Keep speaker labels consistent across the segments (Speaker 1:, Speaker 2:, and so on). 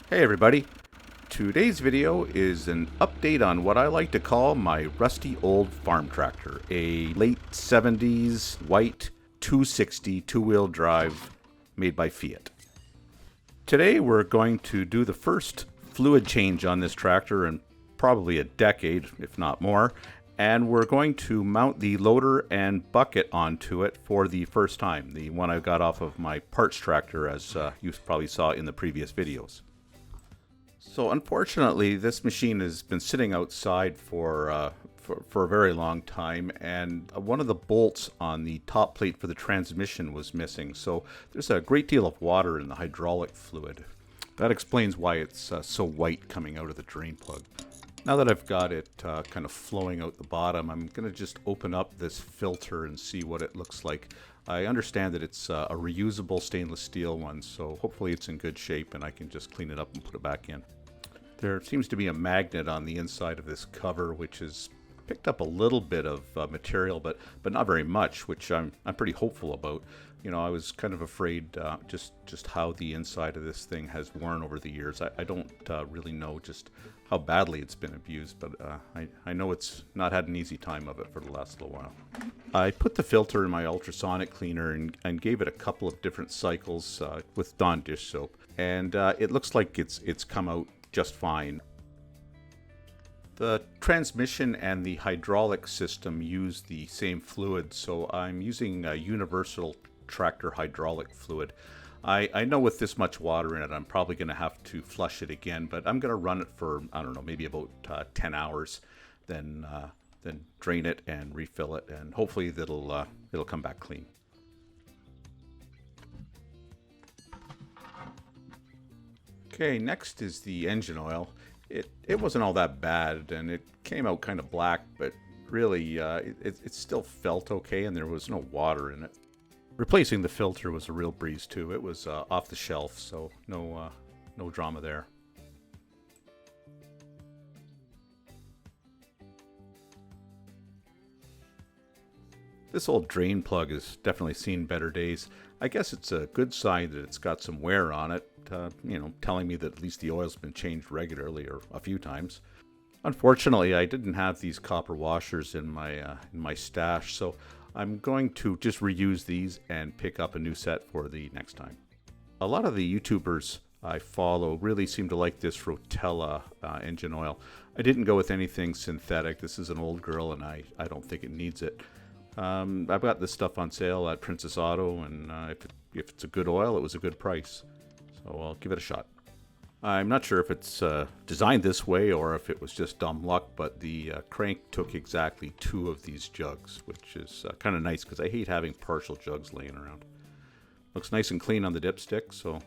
Speaker 1: Hey everybody, today's video is an update on what I like to call my rusty old farm tractor, a late 70s white 260 two-wheel drive made by Fiat. Today we're going to do the first fluid change on this tractor in probably a decade, if not more, and we're going to mount the loader and bucket onto it for the first time, the one I got off of my parts tractor as you probably saw in the previous videos. So unfortunately, this machine has been sitting outside for a very long time, and one of the bolts on the top plate for the transmission was missing. So there's a great deal of water in the hydraulic fluid. That explains why it's so white coming out of the drain plug. Now that I've got it kind of flowing out the bottom, I'm going to just open up this filter and see what it looks like. I understand that it's a reusable stainless steel one, so hopefully it's in good shape and I can just clean it up and put it back in. There seems to be a magnet on the inside of this cover, which has picked up a little bit of material, but not very much, which I'm pretty hopeful about. You know, I was kind of afraid just how the inside of this thing has worn over the years. I don't really know just how badly it's been abused, but I know it's not had an easy time of it for the last little while. I put the filter in my ultrasonic cleaner and gave it a couple of different cycles with Dawn dish soap, and it looks like it's come out just fine. The transmission and the hydraulic system use the same fluid, so I'm using a universal tractor hydraulic fluid. I know with this much water in it, I'm probably going to have to flush it again, but I'm going to run it for, I don't know, maybe about 10 hours, then drain it and refill it, and hopefully it'll come back clean. Okay, next is the engine oil. It wasn't all that bad, and it came out kind of black, but really it still felt okay, and there was no water in it. Replacing the filter was a real breeze too. It was off the shelf, so no drama there. This old drain plug has definitely seen better days. I guess it's a good sign that it's got some wear on it, you know, telling me that at least the oil's been changed regularly or a few times. Unfortunately, I didn't have these copper washers in my stash, so I'm going to just reuse these and pick up a new set for the next time. A lot of the YouTubers I follow really seem to like this Rotella engine oil. I didn't go with anything synthetic. This is an old girl, and I don't think it needs it. I've got this stuff on sale at Princess Auto, and if it's a good oil, it was a good price. So I'll give it a shot. I'm not sure if it's designed this way or if it was just dumb luck, but the crank took exactly 2 of these jugs, which is kind of nice because I hate having partial jugs laying around. Looks nice and clean on the dipstick, so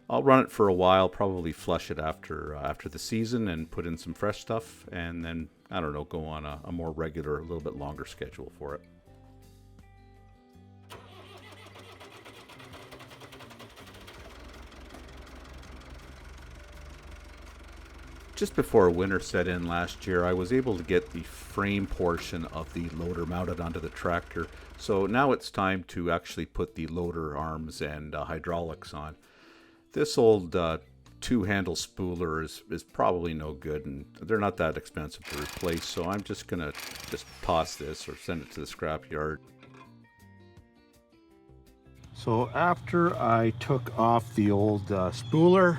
Speaker 1: I'll run it for a while, probably flush it after the season and put in some fresh stuff, and then, I don't know, go on a more regular, a little bit longer schedule for it. Just before winter set in last year, I was able to get the frame portion of the loader mounted onto the tractor. So now it's time to actually put the loader arms and hydraulics on. This old 2-handle spooler is probably no good, and they're not that expensive to replace. So I'm just going to toss this or send it to the scrap yard. So after I took off the old spooler,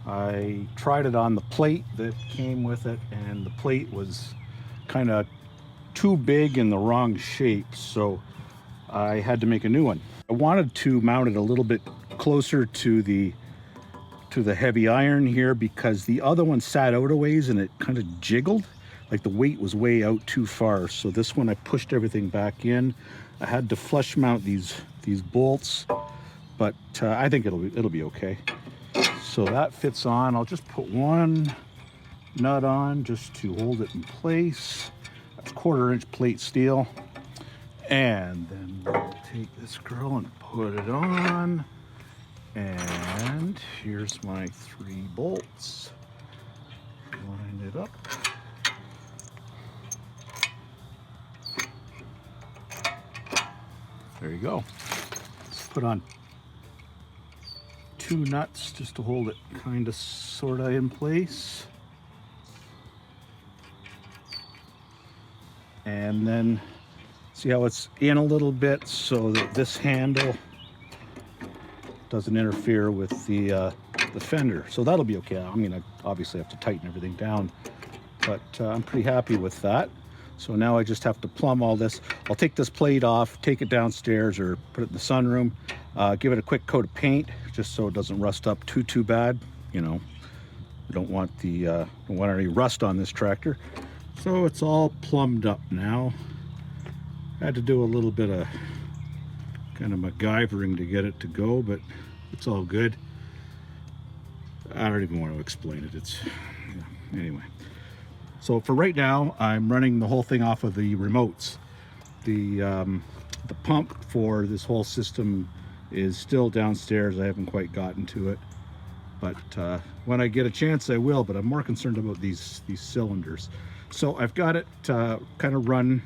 Speaker 1: I tried it on the plate that came with it, and the plate was kind of too big in the wrong shape, so I had to make a new one. I wanted to mount it a little bit closer to the heavy iron here because the other one sat out a ways and it kind of jiggled, like the weight was way out too far. So this one I pushed everything back in. I had to flush mount these bolts, but I think it'll be okay. So that fits on. I'll just put one nut on just to hold it in place. That's 1/4-inch plate steel. And then we'll take this girl and put it on. And here's my 3 bolts. Line it up. There you go. Let's put on
Speaker 2: 2 nuts just to hold it kind of sort of in place. And then see how it's in a little bit so that this handle doesn't interfere with the fender. So that'll be okay. I mean, I obviously have to tighten everything down, but I'm pretty happy with that. So now I just have to plumb all this. I'll take this plate off, take it downstairs or put it in the sunroom, give it a quick coat of paint just so it doesn't rust up too bad. You know, we don't want any rust on this tractor. So it's all plumbed up now. I had to do a little bit of kind of MacGyvering to get it to go, but it's all good. I don't even want to explain it. It's anyway. So for right now, I'm running the whole thing off of the remotes. The pump for this whole system is still downstairs. I haven't quite gotten to it, but when I get a chance, I will. But I'm more concerned about these cylinders. So I've got it kind of run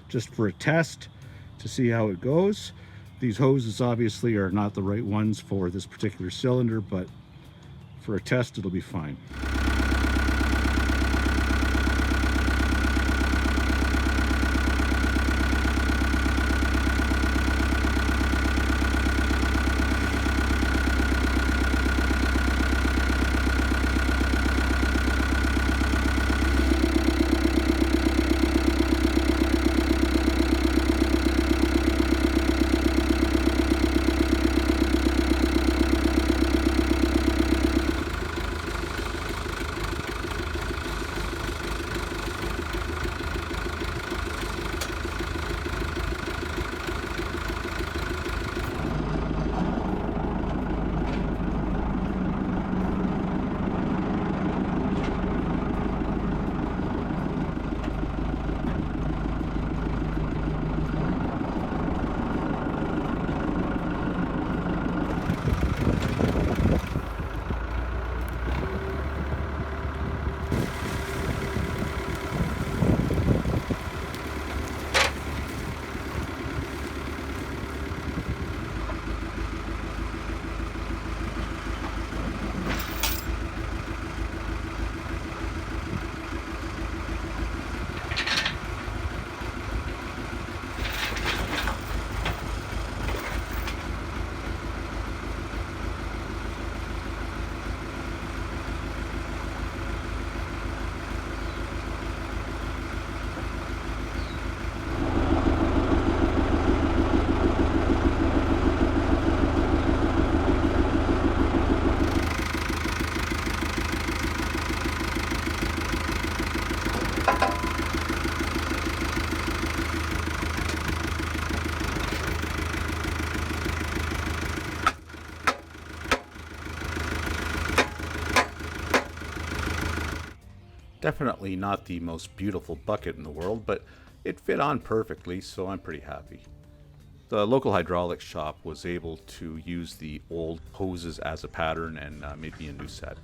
Speaker 2: just for a test to see how it goes. These hoses obviously are not the right ones for this particular cylinder, but for a test, it'll be fine.
Speaker 1: Definitely not the most beautiful bucket in the world, but it fit on perfectly, so I'm pretty happy. The local hydraulics shop was able to use the old hoses as a pattern and made me a new set.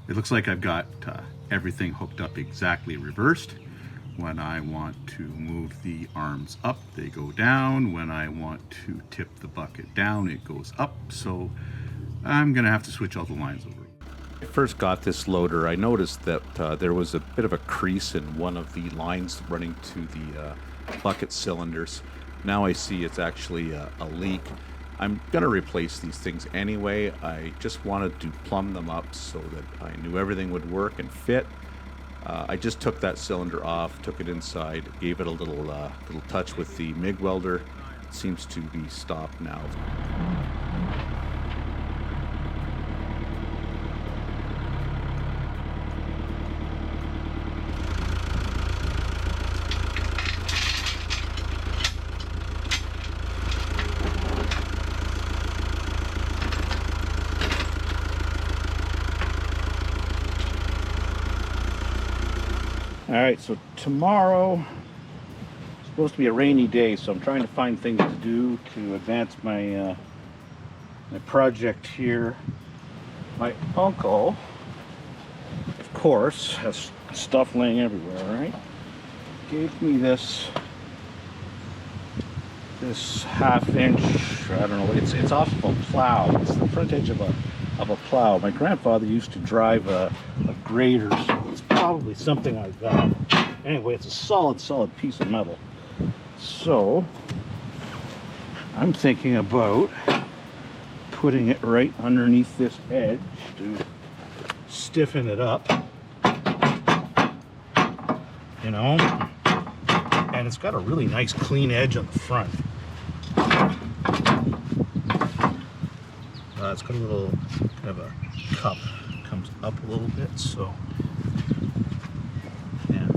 Speaker 2: It looks like I've got everything hooked up exactly reversed. When I want to move the arms up, they go down. When I want to tip the bucket down, it goes up. So I'm gonna have to switch all the lines over.
Speaker 1: When I first got this loader, I noticed that there was a bit of a crease in one of the lines running to the bucket cylinders. Now I see it's actually a leak. I'm gonna replace these things anyway. I just wanted to plumb them up so that I knew everything would work and fit. I just took that cylinder off, took it inside, gave it a little touch with the MIG welder. It seems to be stopped now.
Speaker 2: All right, so tomorrow is supposed to be a rainy day, so I'm trying to find things to do to advance my my project here. My uncle, of course, has stuff laying everywhere, right? Gave me this half-inch, I don't know, it's off of a plow. It's the front edge of a plow. My grandfather used to drive a grader, so it's probably something like that. Anyway, it's a solid piece of metal. So I'm thinking about putting it right underneath this edge to stiffen it up, you know, and it's got a really nice clean edge on the front. It's got a little kind of a cup, comes up a little bit, so yeah.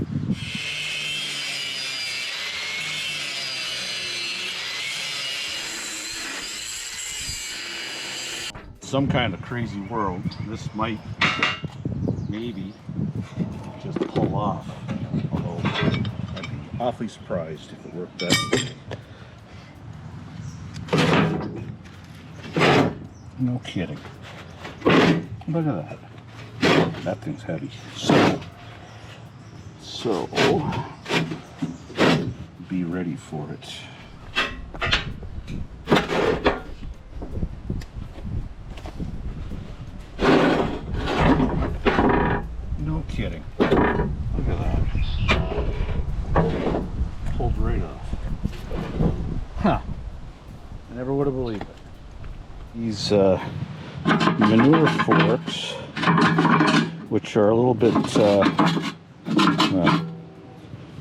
Speaker 2: Some kind of crazy world, this might maybe just pull off, although I'd be awfully surprised if it worked that way. No kidding. Look at that. That thing's heavy. So be ready for it. No kidding. Look at that. Pulled right off. Huh. I never would have believed it. These manure forks, which are a little bit, well,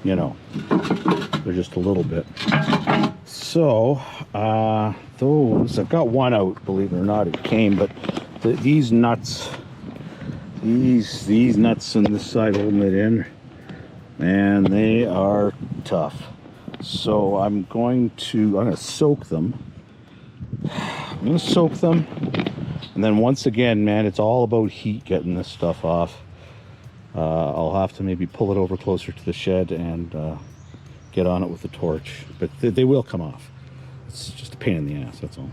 Speaker 2: you know, they're just a little bit. So, those, I've got one out, believe it or not, it came, but these nuts, these nuts on this side holding it in, man, they are tough. So I'm going to soak them. I'm going to soak them, and then once again, man, it's all about heat getting this stuff off. I'll have to maybe pull it over closer to the shed and get on it with the torch, but they will come off. It's just a pain in the ass, that's all.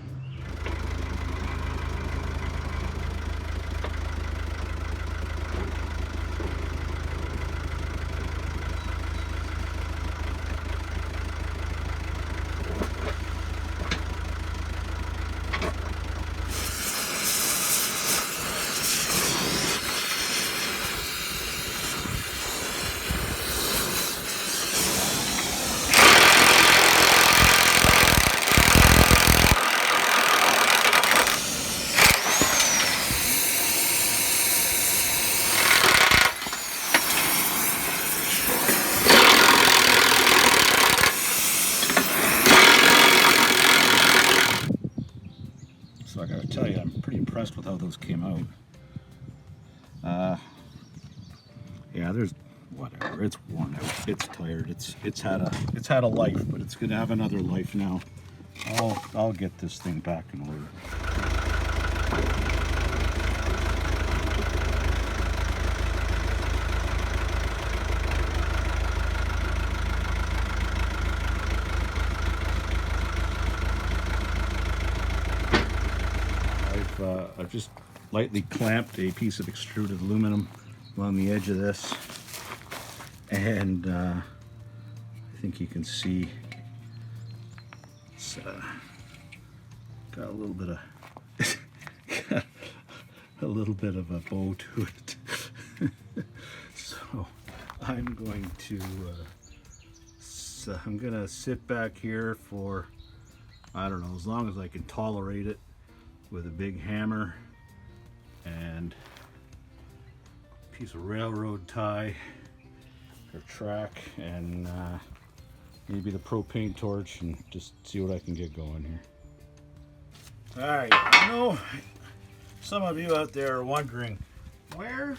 Speaker 2: So I gotta tell you, I'm pretty impressed with how those came out. Yeah, there's whatever. It's worn out. It's tired. It's had a life, but it's gonna have another life now. I'll get this thing back in order. I've just lightly clamped a piece of extruded aluminum along the edge of this, and I think you can see it's got a little bit of a bow to it. So I'm going to sit back here for, I don't know, as long as I can tolerate it, with a big hammer and a piece of railroad tie or track, and maybe the propane torch, and just see what I can get going here. All right, I know some of you out there are wondering, where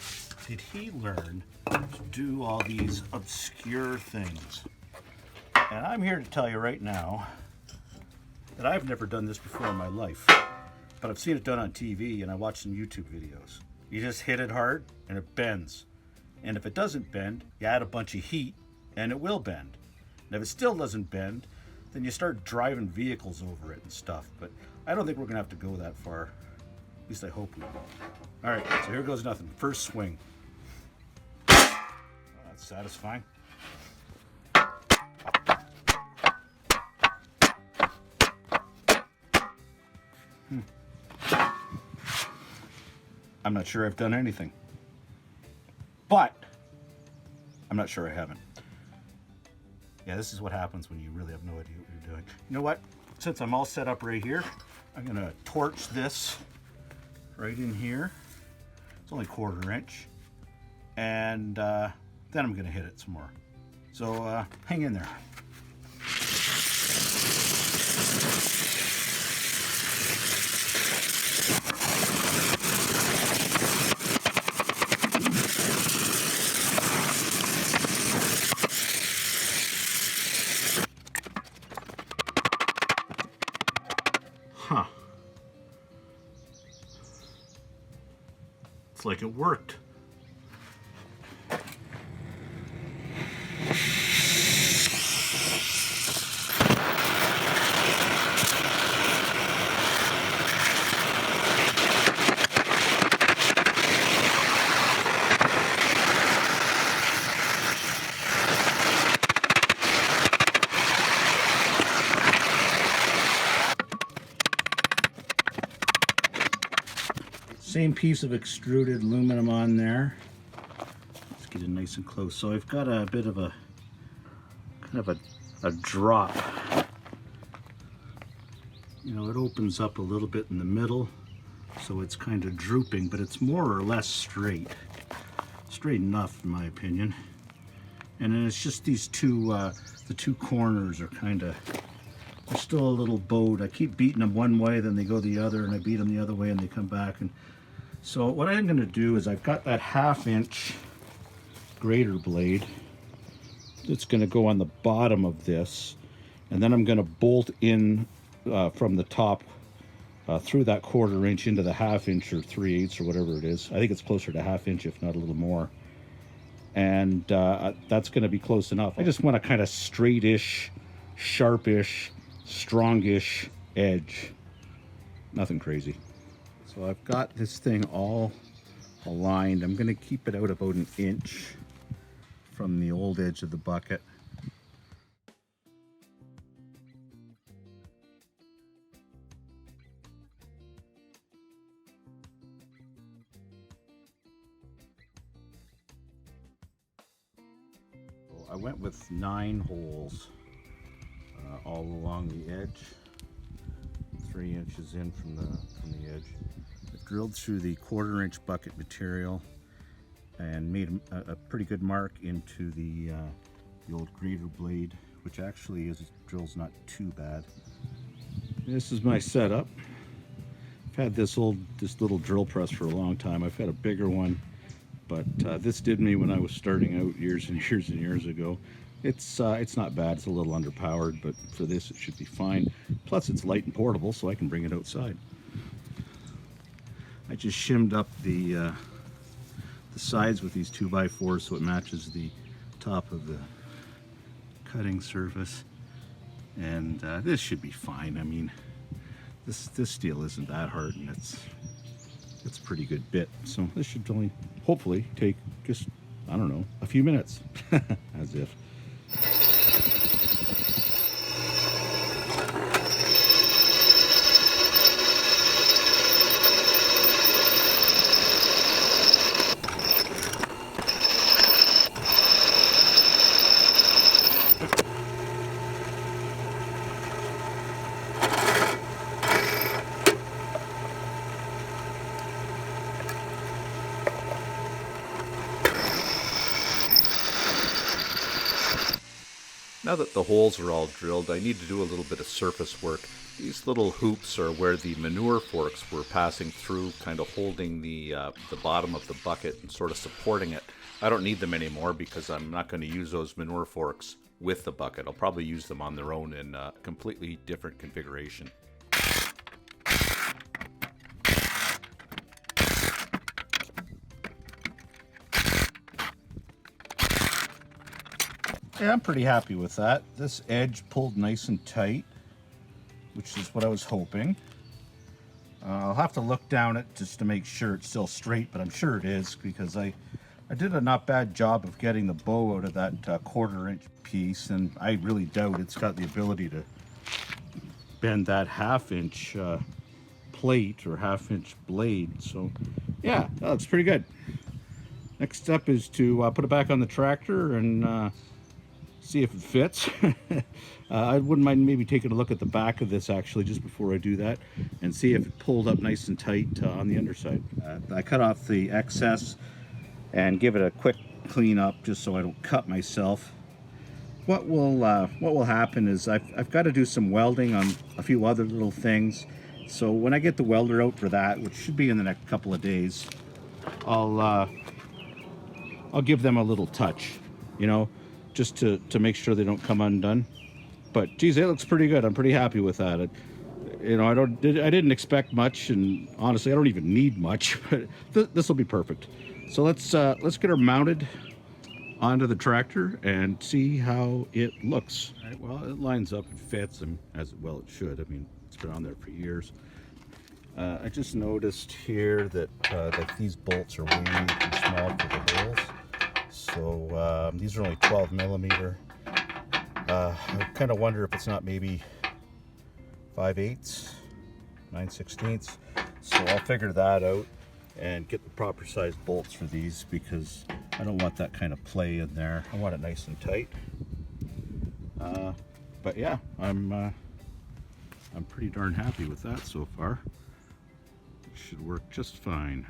Speaker 2: did he learn to do all these obscure things? And I'm here to tell you right now that I've never done this before in my life. But I've seen it done on TV, and I watched some YouTube videos. You just hit it hard and it bends. And if it doesn't bend, you add a bunch of heat and it will bend. And if it still doesn't bend, then you start driving vehicles over it and stuff. But I don't think we're gonna have to go that far. At least I hope we won't. All right, so here goes nothing. First swing. Oh, that's satisfying. I'm not sure I've done anything, but I'm not sure I haven't. Yeah, this is what happens when you really have no idea what you're doing. You know what? Since I'm all set up right here, I'm gonna torch this right in here. It's only 1/4 inch. And then I'm gonna hit it some more. So hang in there. Huh. It's like it worked. Same piece of extruded aluminum on there. Let's get it nice and close. So I've got a bit of a kind of a drop. You know, it opens up a little bit in the middle, so it's kind of drooping, but it's more or less straight. Straight enough, in my opinion. And then it's just these two, the two corners are kind of, they're still a little bowed. I keep beating them one way, then they go the other, and I beat them the other way, and they come back. And so what I'm going to do is I've got that 1/2 inch grater blade that's going to go on the bottom of this, and then I'm going to bolt in from the top through that 1/4 inch into the 1/2 inch or 3/8 or whatever it is. I think it's closer to 1/2 inch, if not a little more. And that's going to be close enough. I just want a kind of straightish, sharpish, strongish edge. Nothing crazy. So I've got this thing all aligned. I'm going to keep it out about 1 inch from the old edge of the bucket. So I went with 9 holes all along the edge, 3 inches in from the edge. I drilled through the 1/4 inch bucket material and made a pretty good mark into the old grater blade, which actually drills not too bad. This is my setup. I've had this little drill press for a long time. I've had a bigger one, but this did me when I was starting out years and years and years ago. It's not bad. It's a little underpowered, but for this it should be fine. Plus it's light and portable, so I can bring it outside. I just shimmed up the sides with these 2x4s so it matches the top of the cutting surface, and this should be fine. I mean, this steel isn't that hard, and it's a pretty good bit. So this should only hopefully take just, I don't know, a few minutes. As if.
Speaker 1: Now that the holes are all drilled, I need to do a little bit of surface work. These little hoops are where the manure forks were passing through, kind of holding the bottom of the bucket and sort of supporting it. I don't need them anymore because I'm not going to use those manure forks with the bucket. I'll probably use them on their own in a completely different configuration.
Speaker 2: yeah, I'm pretty happy with that. This edge pulled nice and tight, which is what I was hoping. I'll have to look down it just to make sure it's still straight, but I'm sure it is, because I did a not bad job of getting the bow out of that 1/4 inch piece, and I really doubt it's got the ability to bend that 1/2 inch plate or 1/2 inch blade. So yeah, that looks pretty good. Next step is to put it back on the tractor and see if it fits. I wouldn't mind maybe taking a look at the back of this actually just before I do that, and see if it pulled up nice and tight on the underside. I cut off the excess and give it a quick clean up just so I don't cut myself. What will happen is I've got to do some welding on a few other little things. So when I get the welder out for that, which should be in the next couple of days, I'll give them a little touch, you know, just to make sure they don't come undone. But geez, it looks pretty good. I'm pretty happy with that. You know, I didn't expect much, and honestly, I don't even need much. But this will be perfect. So let's get her mounted onto the tractor and see how it looks. All right, well, it lines up and fits, and as well it should. I mean, it's been on there for years. I just noticed here that these bolts are way too small for the holes. So these are only 12 millimeter. I kind of wonder if it's not maybe 5/8, 9/16. So I'll figure that out and get the proper size bolts for these, because I don't want that kind of play in there. I want it nice and tight. But yeah, I'm pretty darn happy with that so far. It should work just fine.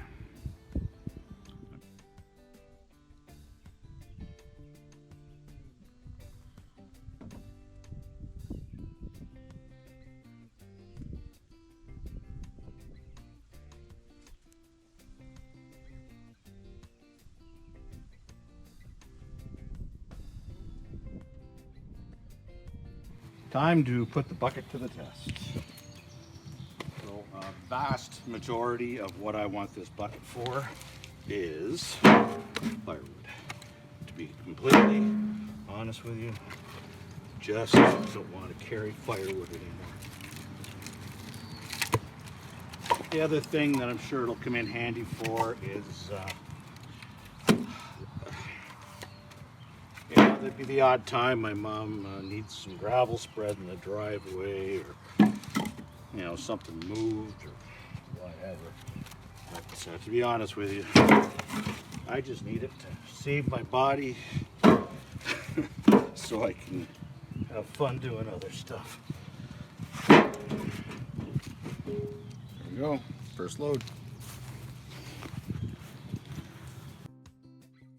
Speaker 2: Time to put the bucket to the test. So a vast majority of what I want this bucket for is firewood. To be completely honest with you, just don't want to carry firewood anymore. The other thing that I'm sure it'll come in handy for is yeah, there'd be the odd time my mom needs some gravel spread in the driveway, or you know, something moved or whatever. But to be honest with you, I just need it to save my body so I can have fun doing other stuff. There we go, first load.